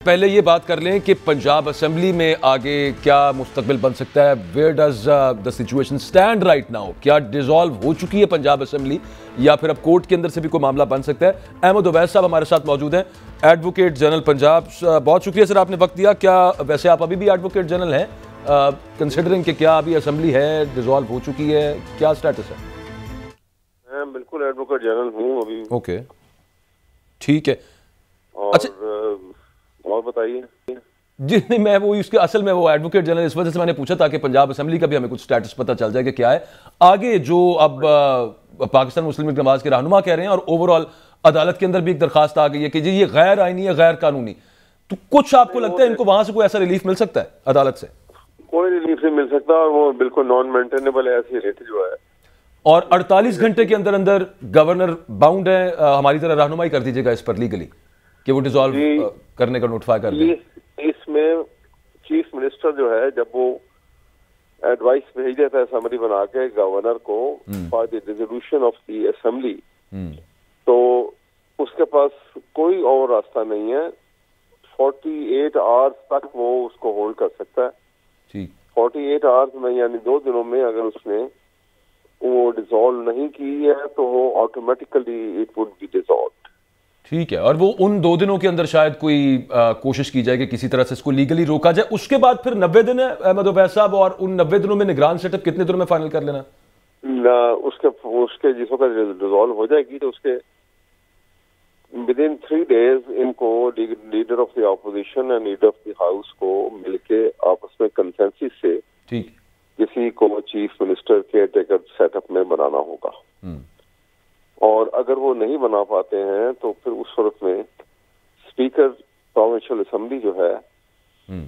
پہلے یہ بات کر لیں کہ پنجاب اسمبلی میں آگے کیا مستقبل بن سکتا ہے. Where does the situation stand right now? کیا ڈیزالو ہو چکی ہے پنجاب اسمبلی یا پھر اب کورٹ کے اندر سے بھی کوئی معاملہ بن سکتا ہے؟ احمد اویس صاحب ہمارے ساتھ موجود ہیں، ایڈوکیٹ جنرل پنجاب. بہت شکریہ سر آپ نے وقت دیا. کیا ویسے آپ ابھی بھی ایڈوکیٹ جنرل ہیں کنسیڈرنگ کہ کیا ابھی اسمبلی ہے دِسالو ہو چکی ہے، کیا اسٹیٹس ہے؟ میں بالکل ایڈوکیٹ جنرل ہوں ابھی. اوکے ٹھیک ہے. اچھا اور بتائیے. جی نہیں، میں وہ اس کے اصل میں وہ ایڈوکیٹ جنرل اس وجہ سے میں نے پوچھا تاکہ پنجاب اسمبلی کا بھی ہمیں کچھ سٹیٹس پتہ چل جائے کہ کیا ہے آگے. جو اب پاکستان مسلم لیگ نواز کے رہنما کہہ رہے ہیں اور اوورال عدالت کے اندر بھی ایک درخواست آ گئی ہے کہ جی یہ غیر آئینی ہے، غیر قانونی، تو کچھ آپ کو لگتا ہے ان کو وہاں سے کوئی ایسا ریلیف مل سکتا ہے عدالت سے؟ کوئی ریلیف نہیں مل سکتا، اور وہ بالکل نان مینٹینیبل ہے ایسی ریٹ جو ہے. اور 48 گھنٹے کے اندر اندر گورنر باؤنڈ ہے ہماری طرح رہنمائی کر دیجیے گا اس پر لیگلی کہ وہ ڈیزالو کرنے کا نوٹیفائی کر دیں. اس میں چیف منسٹر جو ہے جب وہ ایڈوائس بھیج دیتا ہے سمری بنا کے گورنر کو for the resolution of the assembly, تو اس کے پاس کوئی اور راستہ نہیں ہے. 48 آورس تک وہ اس کو ہولڈ کر سکتا ہے. 48 آورس میں یعنی 2 دنوں میں اگر اس نے وہ ڈیزالو نہیں کی ہے تو وہ automatically it would be disallowed. ٹھیک ہے. اور وہ ان 2 دنوں کے اندر شاید کوئی کوشش کی جائے کہ کسی طرح سے اس کو لیگلی روکا جائے. اس کے بعد پھر 90 دن ہے احمد اویس صاحب، اور ان 90 دنوں میں نگران سیٹ اپ کتنے دنوں میں فائنل کر لینا؟ اس کے جس وقت ڈیزالو ہو جائے گی تو اس کے ودن 3 days ان کو leader of the opposition and leader of the house کو مل کے آپس میں کنسنسس سے کسی کو chief minister caretaker set up میں بنانا ہوگا. اور اگر وہ نہیں بنا پاتے ہیں تو پھر اس صورت میں اسپیکر پروونشل اسمبلی جو ہے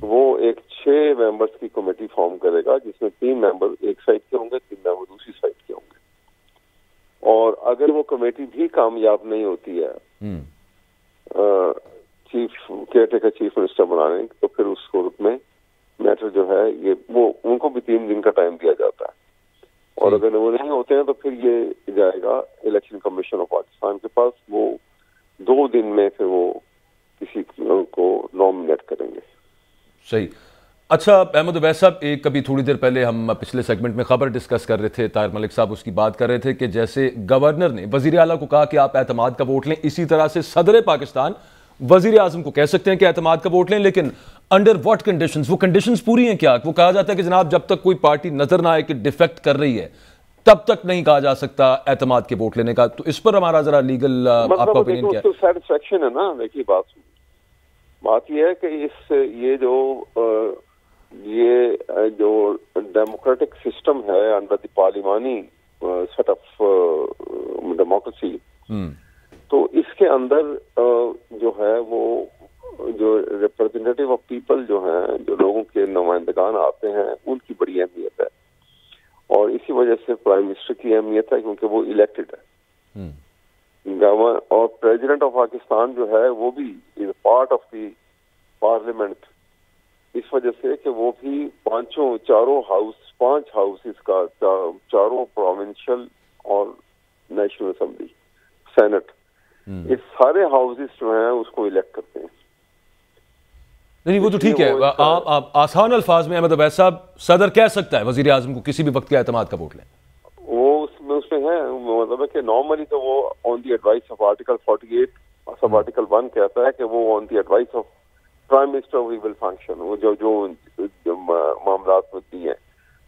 وہ ایک 6 ممبرس کی کمیٹی فارم کرے گا، جس میں 3 ممبر ایک سائڈ کے ہوں گے، 3 ممبر دوسری سائڈ کے ہوں گے. اور اگر وہ کمیٹی بھی کامیاب نہیں ہوتی ہے chief care taker chief minister بنانے، تو پھر اس صورت میں میٹر جو ہے یہ وہ ان کو بھی 3 دن کا ٹائم دیا جاتا ہے. اور اگر وہ نہیں ہوتے ہیں تو پھر یہ جائے گا الیکشن کمیشن آف پاکستان کے پاس، وہ 2 دن میں پھر وہ کسی کو نامنیٹ کریں گے. صحیح. اچھا احمد اویس صاحب، ایک ابھی تھوڑی دیر پہلے ہم پچھلے سیگمنٹ میں خبر ڈسکس کر رہے تھے، طاہر ملک صاحب اس کی بات کر رہے تھے کہ جیسے گورنر نے وزیر اعلیٰ کو کہا کہ آپ اعتماد کا ووٹ لیں، اسی طرح سے صدر پاکستان وزیر اعظم کو کہہ سکتے ہیں کہ اعتماد کا ووٹ لیں، لیکن انڈر واٹ کنڈیشنز؟ وہ کنڈیشنز پوری ہیں کیا؟ وہ کہا جاتا ہے کہ جناب جب تک کوئی پارٹی نظر نہ آئے کہ ڈیفیکٹ کر رہی ہے تب تک نہیں کہا جا سکتا اعتماد کے ووٹ لینے کا. تو اس پر ہمارا ذرا لیگل آپ کا اوپینین کیا ہے؟ سیٹسفیکشن ہے نا. دیکھیے بات یہ ہے کہ یہ جو ڈیموکریٹک سسٹم ہے انڈر دی پارلیمانی سیٹ آف ڈیموکریسی، تو اس کے اندر جو ہے وہ جو ریپرزینٹیو آف پیپل جو ہیں، جو لوگوں کے نمائندگان آتے ہیں، ان کی بڑی اہمیت ہے. اور اسی وجہ سے پرائم منسٹر کی اہمیت ہے کیونکہ وہ الیکٹڈ ہے. اور پریزیڈنٹ آف پاکستان جو ہے وہ بھی is part of the parliament, اس وجہ سے کہ وہ بھی 5 ہاؤسز کا 4 پروونشل اور نیشنل اسمبلی سینٹ، اس سارے ہاؤسز جو ہیں اس کو الیکٹ کرتے ہیں. نہیں وہ تو ٹھیک ہے. آسان الفاظ میں احمد اویس صاحب، صدر کہہ سکتا ہے وزیر اعظم کو کسی بھی وقت کے اعتماد کا ووٹ لیں؟ وہ اس میں ہے مطلب ہے کہ نارملی تو وہ on the advice of article 48 sub article 1 کہتا ہے کہ وہ on the advice of prime minister we will function, وہ جو معاملات ہوتی ہیں.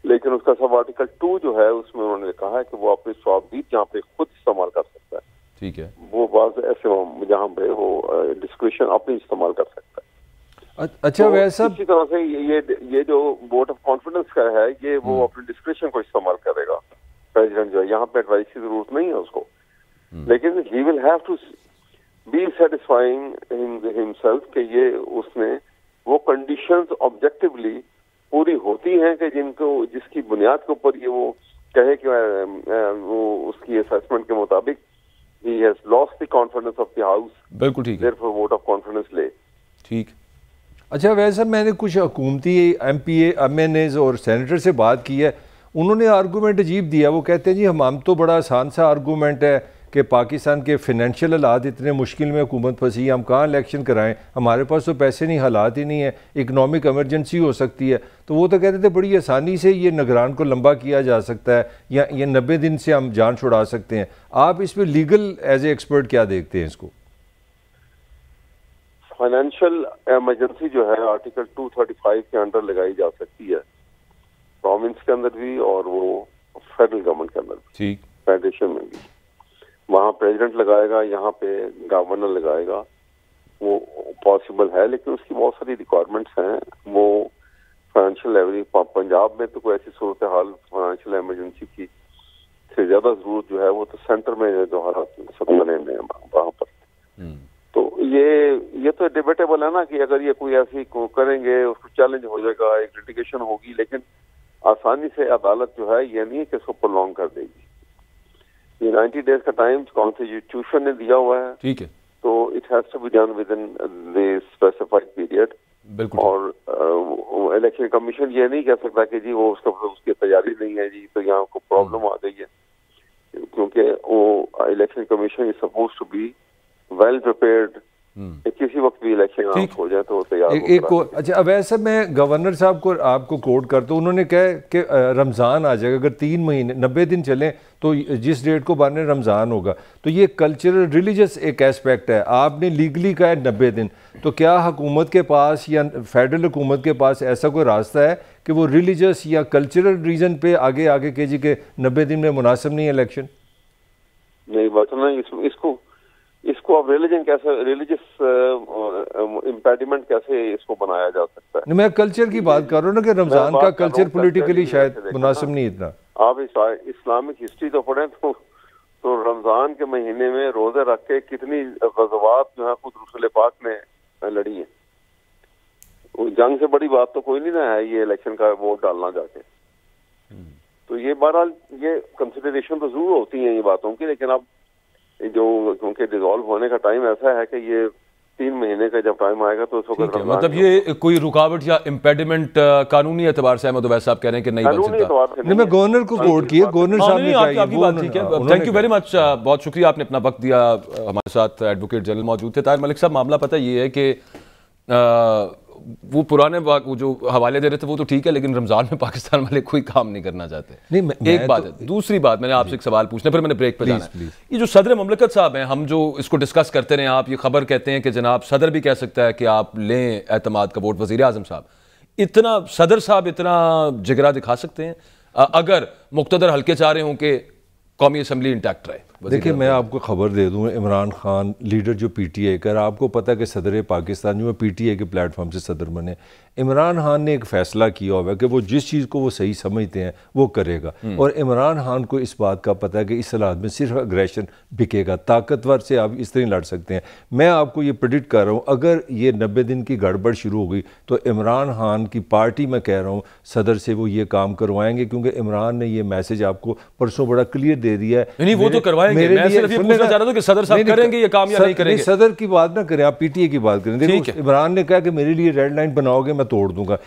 لیکن اس کا سب آرٹیکل 2 جو ہے اس میں انہوں نے کہا ہے کہ وہ اپنی صوابدید جہاں پہ خود استعمال کر سکتا ہے. ٹھیک ہے. وہ بعض ایسے جہاں پہ وہ ڈسکریشن اپنی استعمال کر سکتا ہے. اچھا ویسا اسی طرح سے یہ جو ووٹ آف کانفیڈنس کا ہے یہ وہ اپنی ڈسکریشن کو استعمال کرے گا پریزیڈنٹ جو ہے. یہاں پہ ایڈوائس کی ضرورت نہیں ہے اس کو، لیکن he will have to be satisfying himself کہ یہ اس نے وہ کنڈیشنز آبجیکٹیولی پوری ہوتی ہیں کہ جس کی بنیاد کے اوپر یہ وہ کہے کہ وہ اس کی اسیسمنٹ کے مطابق he has lost the confidence of the house. بالکل ٹھیک ہے. therefore vote of confidence لے. ٹھیک. اچھا ویسے میں نے کچھ حکومتی ایم این ایز اور سینیٹر سے بات کی ہے، انہوں نے آرگومنٹ عجیب دیا. وہ کہتے ہیں جی ہم تو بڑا آسان سا آرگومنٹ ہے کہ پاکستان کے فنینشیل حالات اتنے مشکل میں حکومت پھنسی ہے، ہم کہاں الیکشن کرائیں، ہمارے پاس تو پیسے نہیں، حالات ہی نہیں ہیں، اکنامک ایمرجنسی ہو سکتی ہے. تو وہ تو کہتے تھے بڑی آسانی سے یہ نگران کو لمبا کیا جا سکتا ہے، یا یہ 90 دن سے ہم جان چھڑا سکتے ہیں. آپ اس پہ لیگل ایز اے ایکسپرٹ کیا دیکھتے ہیں اس کو؟ فائنینشیل ایمرجنسی جو ہے آرٹیکل 235 کے انڈر لگائی جا سکتی ہے، پروونس کے اندر بھی اور وہ فیڈرل گورنمنٹ کے اندر بھی، فیڈریشن میں بھی. وہاں پریزیڈنٹ لگائے گا، یہاں پہ گورنر لگائے گا، وہ پاسبل ہے، لیکن اس کی بہت ساری ریکوائرمنٹس ہیں. وہ فائنینشیل لیوری پنجاب میں تو کوئی ایسی صورتحال فائنینشیل ایمرجنسی کی سے زیادہ ضرورت جو ہے وہ تو سینٹر میں جو حالات سب بنے ہوئے ہیں وہاں پر. تو یہ تو ڈیبیٹیبل ہے نا کہ اگر یہ کوئی ایسی کریں گے اس کو چیلنج ہو جائے گا، ایک لٹیگیشن ہوگی، لیکن آسانی سے عدالت جو ہے یہ نہیں ہے کہ اس کو پرولونگ کر دے گی. یہ 90 days کا ٹائم کانسٹیٹیوشن نے دیا ہوا ہے، ٹھیک ہے، تو it has to be done within the specified period. بالکل. اور الیکشن کمیشن یہ نہیں کہہ سکتا کہ جی وہ اس کی تیاری نہیں ہے جی تو یہاں کو پرابلم آ گئی ہے، کیونکہ وہ election commission is supposed to be well prepared. کسی وقت بھی الیکشن ہو جائے تو تیار. اچھا اویس صاحب، میں گورنر صاحب کو آپ کو کوٹ کرتا ہوں، انہوں نے کہا کہ رمضان آ جائے گا، اگر 3 مہینے 90 دن چلیں تو جس ڈیٹ کو بانے رمضان ہوگا. تو یہ کلچرل ریلیجس ایک ایسپیکٹ ہے، آپ نے لیگلی کہا ہے 90 دن، تو کیا حکومت کے پاس یا فیڈرل حکومت کے پاس ایسا کوئی راستہ ہے کہ وہ ریلیجس یا کلچرل ریزن پہ آگے کہ جی کہ 90 دن میں مناسب نہیں ہے الیکشن؟ نہیں بات نہیں، اس کو اب ریلیجس امپیڈیمنٹ کیسے اس کو بنایا جا سکتا ہے؟ میں کلچر کی بات کر رہا ہوں نا کہ رمضان کا کلچر پولیٹیکلی شاید مناسب نہیں اتنا. آپ اسلامک ہسٹری تو پڑھیں تو رمضان کے مہینے میں روزے رکھ کے کتنی غزوات جو ہے خود رسول پاک نے لڑی ہیں. جنگ سے بڑی بات تو کوئی نہیں نہ ہے یہ الیکشن کا ووٹ ڈالنا جا کے. تو یہ بہرحال یہ کنسیڈریشن تو ضرور ہوتی ہیں یہ باتوں کی، لیکن اب جو کیونکہ ڈیزالو ہونے کا ٹائم ایسا ہے کہ یہ 3 مہینے کا جب ٹائم آئے گا تو اس وقت مطلب یہ کوئی رکاوٹ یا امپیڈیمنٹ قانونی اعتبار سے احمد اویس صاحب کہہ رہے ہیں کہ نہیں بن سکتا. نہیں، میں گورنر کو کوٹ کیا، گورنر صاحب نے کہا آپ کی بات ٹھیک ہے. تھینک یو ویری مچ، بہت شکریہ آپ نے اپنا وقت دیا. ہمارے ساتھ ایڈوکیٹ جنرل موجود تھے. طاہر ملک صاحب، معاملہ پتہ یہ ہے کہ وہ پرانے وہ جو حوالے دے رہے تھے وہ تو ٹھیک ہے، لیکن رمضان میں پاکستان والے کوئی کام نہیں کرنا چاہتے. ایک بات ہے. دوسری بات، میں نے آپ سے ایک سوال پوچھنا پھر میں نے بریک پہ جانا ہے. یہ جو صدر مملکت صاحب ہیں، ہم جو اس کو ڈسکس کرتے رہے ہیں، آپ یہ خبر کہتے ہیں کہ جناب صدر بھی کہہ سکتا ہے کہ آپ لیں اعتماد کا ووٹ. وزیر اعظم صاحب اتنا، صدر صاحب اتنا جگرا دکھا سکتے ہیں اگر مقتدر حلقے چاہ رہے ہوں کہ قومی اسمبلی انٹیکٹ رہے؟ دیکھیں میں آپ کو خبر دے دوں، عمران خان لیڈر جو پی ٹی اے کا، آپ کو پتہ کہ صدر پاکستان جو ہے پی ٹی اے کے پلیٹ فارم سے صدر بنے. عمران خان نے ایک فیصلہ کیا ہوا ہے کہ وہ جس چیز کو وہ صحیح سمجھتے ہیں وہ کرے گا، اور عمران خان کو اس بات کا پتہ ہے کہ اس حالات میں صرف اگریشن بکے گا، طاقتور سے آپ اس طرح لڑ سکتے ہیں. میں آپ کو یہ پریڈکٹ کر رہا ہوں اگر یہ 90 دن کی گڑبڑ شروع ہو گئی تو عمران خان کی پارٹی، میں کہہ رہا ہوں صدر سے وہ یہ کام کروائیں گے، کیونکہ عمران نے یہ میسج آپ کو پرسوں بڑا کلیئر دے دیا ہے. نہیں وہ تو کروائیں گے، میں صرف یہ پوچھنا چاہ رہا تھا کہ صدر صاحب کریں گے یہ کام یا نہیں کریں گے؟ صدر کی بات نہ کریں، آپ پی ٹی اے کی بات کریں. دیکھو عمران نے کہا کہ میرے لیے ریڈ لائن بناؤ گے میں توڑ دوں گا.